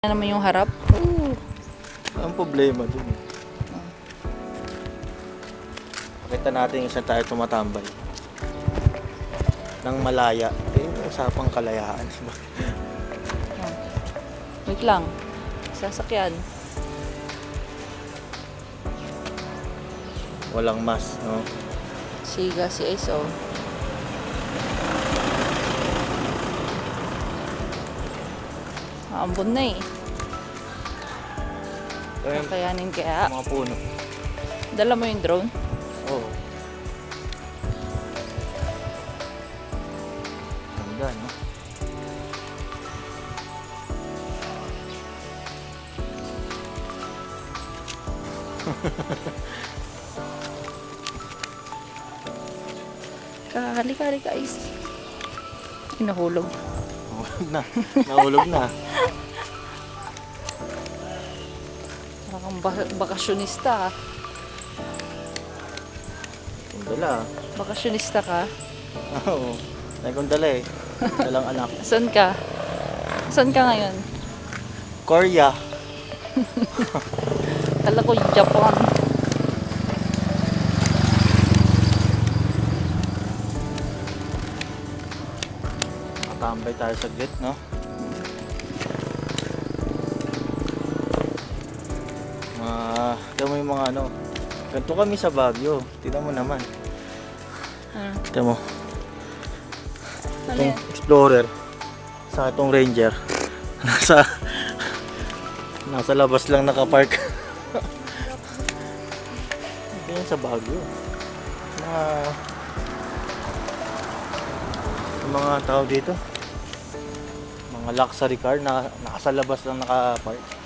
Na naman yung harap. Ooh. Ang problema dun. Pakita natin yung saan tayo tumatambay. Nang malaya. Yung usapang kalayaan. Wait lang. Sasakyan. Walang mas, no? Siga si Iso. Ambon na eh. Yung Kakayanin kaya. mga puno. Dala mo yung drone? Oo. Ganda, no? Kakali-kali guys. Inahulog. Nahulog na. Nahulog na. Parang bakasyonista. Kundala. Bakasyonista ka? Oo. Nagkundala eh. Dalang anak. Saan ka? Saan ka ngayon? Korea. Kala ko Japan. Matambay tayo sa gate, no? Tignan mo yung mga ano. Ganito kami sa Baguio. Tignan mo naman. Ano? Tignan mo. Ano Itong yan? Explorer. Sa itong Ranger. Nasa labas lang nakapark. Ganyan sa Baguio. Mga tao dito. Mga luxury car na nasa labas lang nakapark.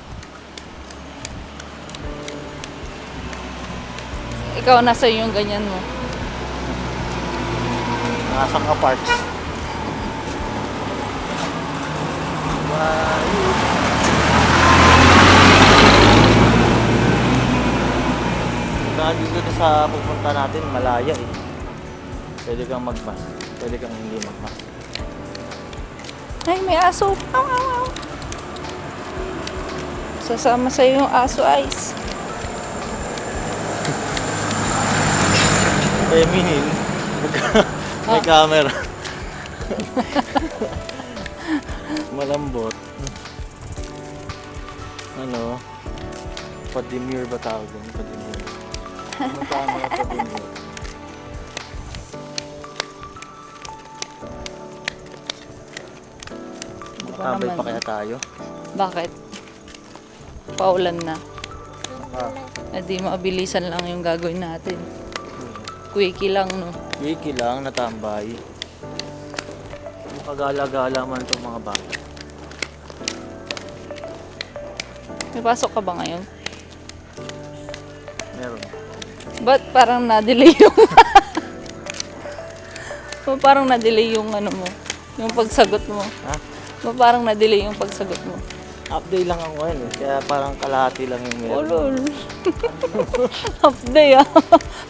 Ikaw nasa yung ganyan mo. Nasa nakapark. Dito sa pupunta natin, malaya eh. Pwede kang magmas. Pwede kang hindi magmas. Ay, may aso. Aw, aw, aw. Sasama sa'yo yung aso, Ice. Feminine. May camera. Malambot. Ano? Pa-demure ba tawag yun? Pa-demure. Ano tama na pa-demure? Matambay pa kaya tayo? Bakit? Paulan na. Ah, Di maabilisan lang yung gagawin natin. Quickie lang, no? wiki lang, natambay. Makagala-gala man itong mga bata. May pasok ka ba ngayon? Meron. Ba't parang na-delay yung... Ba't parang na-delay yung ano mo? Yung pagsagot mo? Ha? Ba't parang na-delay yung pagsagot mo? Update lang ako ngayon eh. Kaya parang kalahati lang yung meron. Oh, lol. Update ah.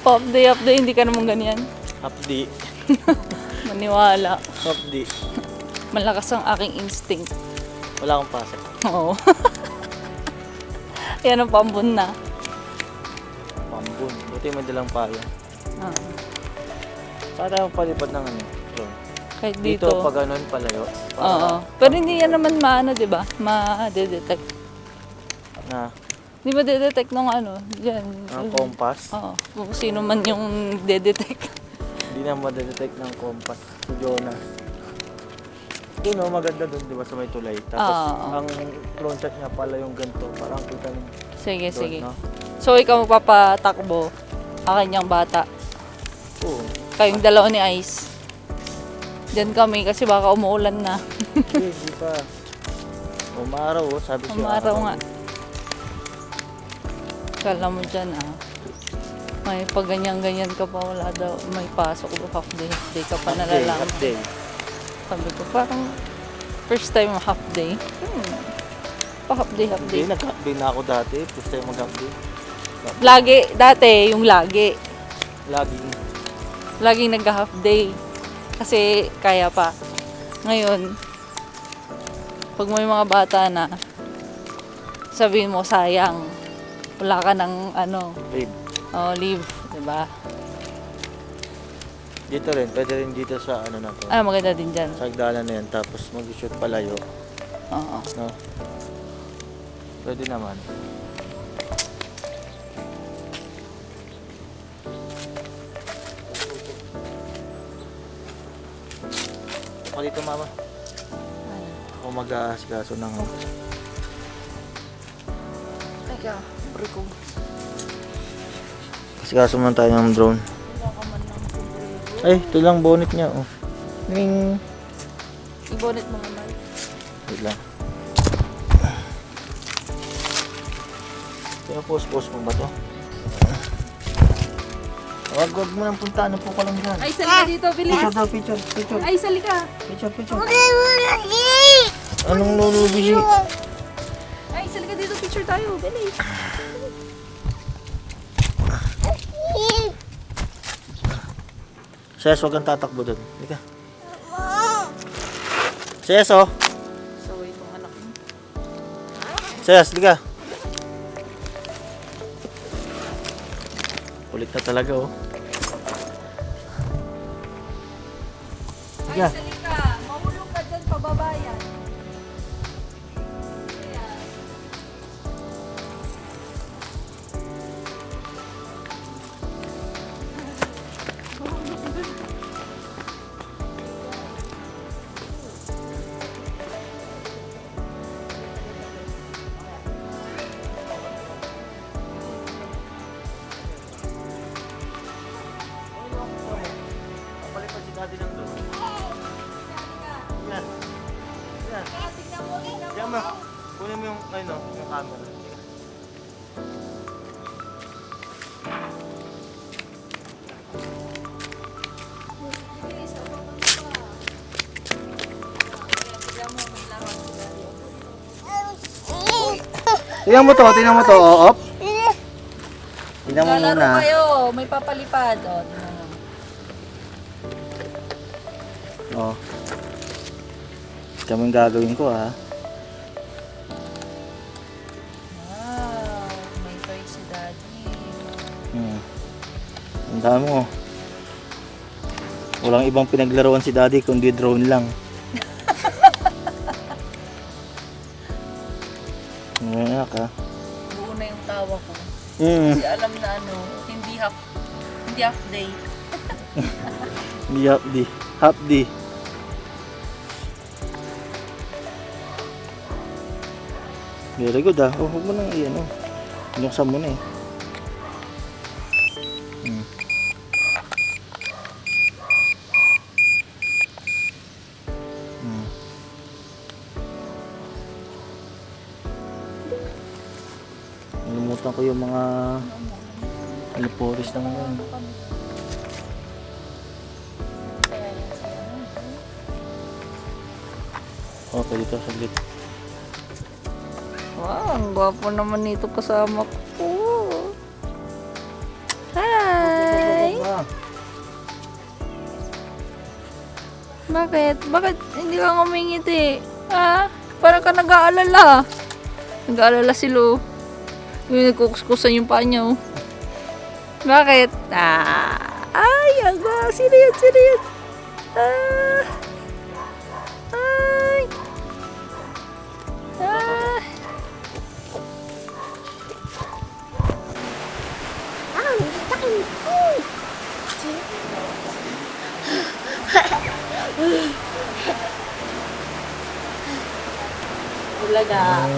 Pa-update. Hindi ka naman ganyan. Update. Maniwala. Update. Malakas ang aking instinct. Wala akong pasok. Oo. Yan ang pambun na. Pambun. Buti may dalang paya. Ah. Saan tayo palipad ng ano? Drone? Kahit Dito, dito. pag ganun, palayo. Oo. Pero hindi yan naman maano, di ba? Ma-detect. Na, Di ba detect nung ano? Yan. ang compass. Oo. Kung sino man yung detect. Hindi na madetect ng compass. Si Jonas. Doon no, maganda doon, di ba, sa may tulay. Tapos, Oo. ang drone shot niya pala yung ganito. Parang kita ng Sige, doon, sige. no? So, ikaw magpapatakbo. Akin yung bata. Oo. Kayong dalawa ni Ice. Diyan kami kasi baka umuulan na. Hindi pa. Umaraw, oh, sabi siya. Umaraw nga. Kala mo dyan may pag ganyan-ganyan ka pa, wala daw, may pasok ba, half day ka pa nalalang. Half day. Sabi ko, parang first time half day. Pa half day. Hindi, nag-half day na ako dati. First time mag-half day. Lagi, dati, yung lagi. Laging nag-half day. Kasi kaya pa. Ngayon, pag may mga bata na, sabihin mo sayang. Wala ka ng ano, Babe, leave, di ba? dito rin. Pwede rin dito sa ano na to. Maganda din dyan. Sa hagdanan na yan. Tapos mag-shoot palayo. Oo. No? Pwede naman. Ako dito, mama. Ako mag-aasikaso ng... Teka, bro ko. Asikaso man tayo ng drone. Wala ka man ng sombrero. Ay, ito lang bonnet niya, oh. Ning. I-bonnet mo naman. Wait lang. Kaya post mo ba to? Wag mo nang puntaan. Upo ka lang dyan. Ay, sali ka dito, bilis. Picture daw, picture. Ay, sali ka. Picture. Anong lulubi? Ay, sali ka dito, picture tayo, bilis. Ses, wag kang tatakbo doon. Halika. Ses, oh. Saway itong anak mo. Ses, halika. Kulit na talaga, oh. Ay, Halika. sali ka. Mahulog ka dyan, pababa yan. Ayan. Papalipan si daddy ng drone. Yan. Yan. Yan mo. Kunin mo yung, ano, yung camera. Tingnan mo to, op. Tingnan mo Lalaro muna. kayo, may papalipad. O, tingnan mo. Oh. Kaming gagawin ko, ha. Wow, may toy si daddy. Ang dami mo. Walang ibang pinaglaruan si daddy kundi drone lang. Ngayon ka. Buo na yung tawa ko. Mm. Kasi alam na ano, hindi half day. Hindi half day. Half day. Very good, ah. Oh, huwag mo nang iyan, oh. Binuksan mo na, eh. Nalimutan ko yung mga aliporis ng mga. Oh, pwede ito saglit. Wow, ang gwapo naman nito kasama ko. Hi! Bakit? Bakit hindi ka ngumingiti? Ah, parang ka nag-aalala. Nag-aalala si Lo. Yung nagkukuskusan yung paa niya, oh. Bakit? Ay, aga. Sino yan? Ay. Ay. Ulaga.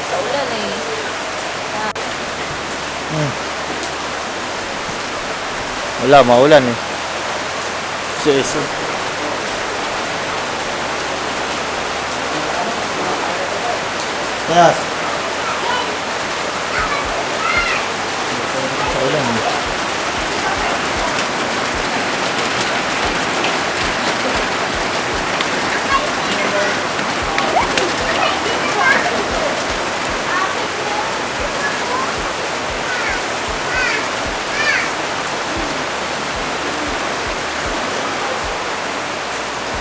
Sa ulan eh. Wala, maulan eh. Yes. Yes. Sa ulan eh.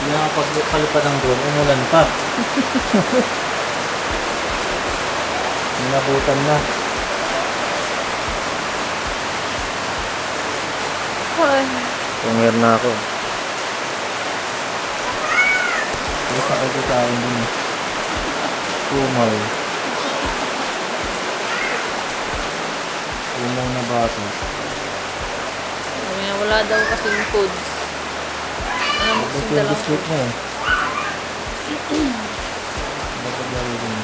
Hindi nakapagpalipad ng drone, umulan pa. Nabutan na. Ay. Punger na ako. Basta ako tao din. Kumaw. Kumaw na bata. Sabi niya, wala daw kasing foods. Ano mo kasing Ito yung dalang biscuit foods? mo eh. Dapat laro din.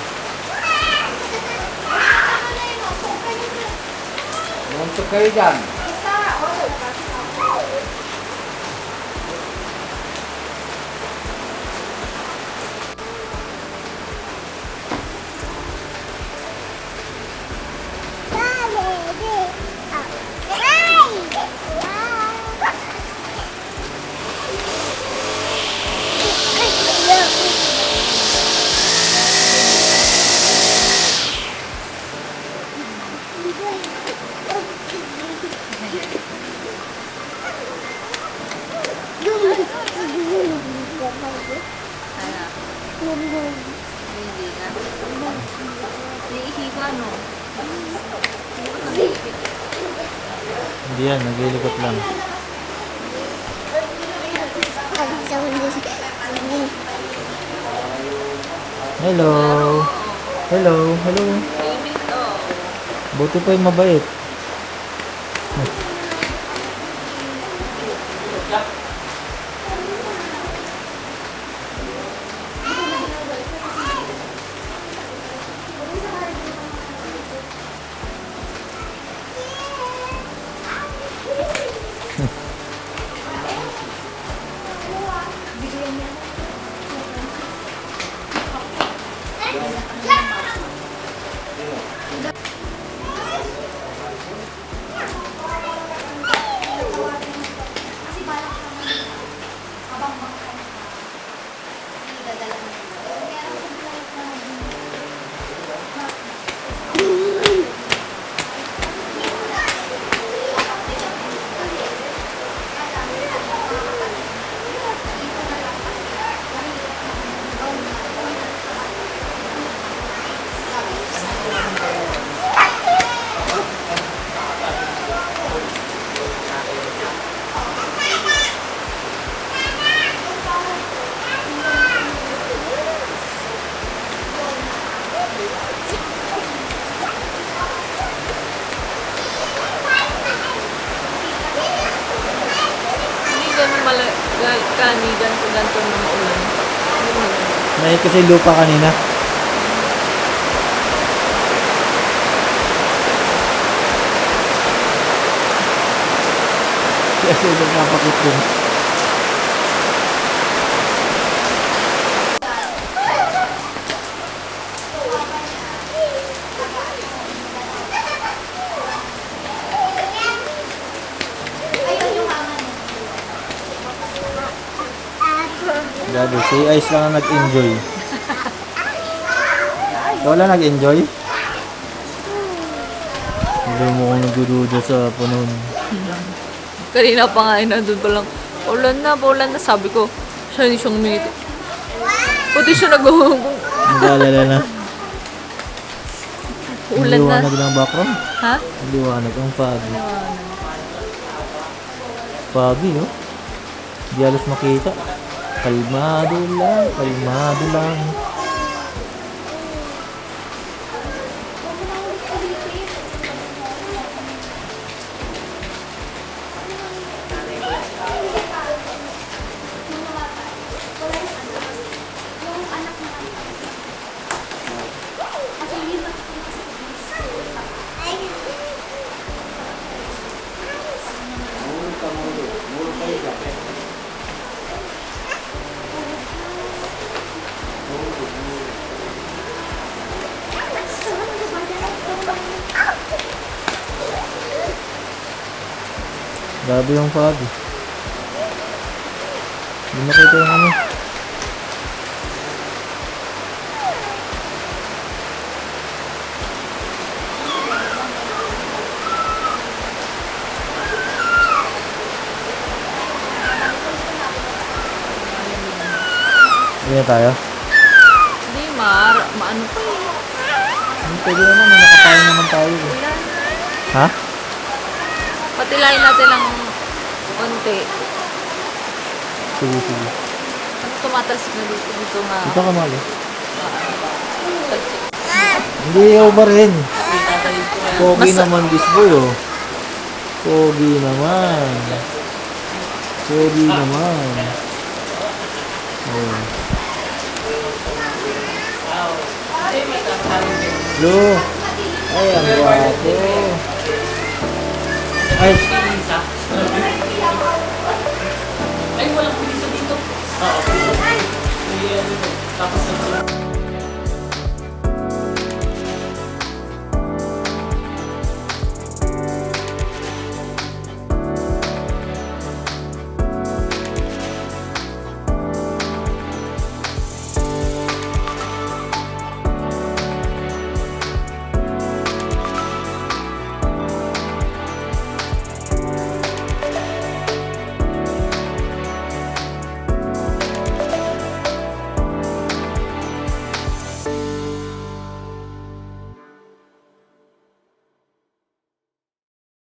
Muntok kayo dyan. Ano? Hindi nga. Naiihi ka, no? Hindi yan, naglilikot lang. Hello. Hello. Hello. Baby to. Buti pa yung mabait. Hindi ganun kanigan kung ganito na maulan. Hindi mo ganun. May kasi lupa kanina. Kasi nagpapakit yun. Grabe, si Ice lang ang nag-enjoy. Ikaw lang nag-enjoy? Hindi mo kong nagdududa sa punon. Kanina pa nga, nandun pa lang. Paulan na, sabi ko. Siya hindi siyang umingiti. Pati siya nag-uhugong. Nag-aalala na. Ulan na. Liwanag ng background. Ha? Liwanag ang foggy. Foggy, no? Di halos makita. Kalmado lang, kalmado lang. Grabe yung foggy. Hindi makita yung ano. Hindi na tayo. Hindi, maano pa eh. Hindi pwede naman, may nakatayo naman tayo. Ulan. Ha? Patilayin natin ng konti. Sige, sige. Ano tumatalsik na dito nga. Dito ka mali. Talsik. Hindi, over rin. Pogi Mas- naman this boy, oh. Pogi naman. Pogi naman. Oh. Lo. Ay, ang gwapo. Ay. Ay, walang pulis dito. Oo. Tapos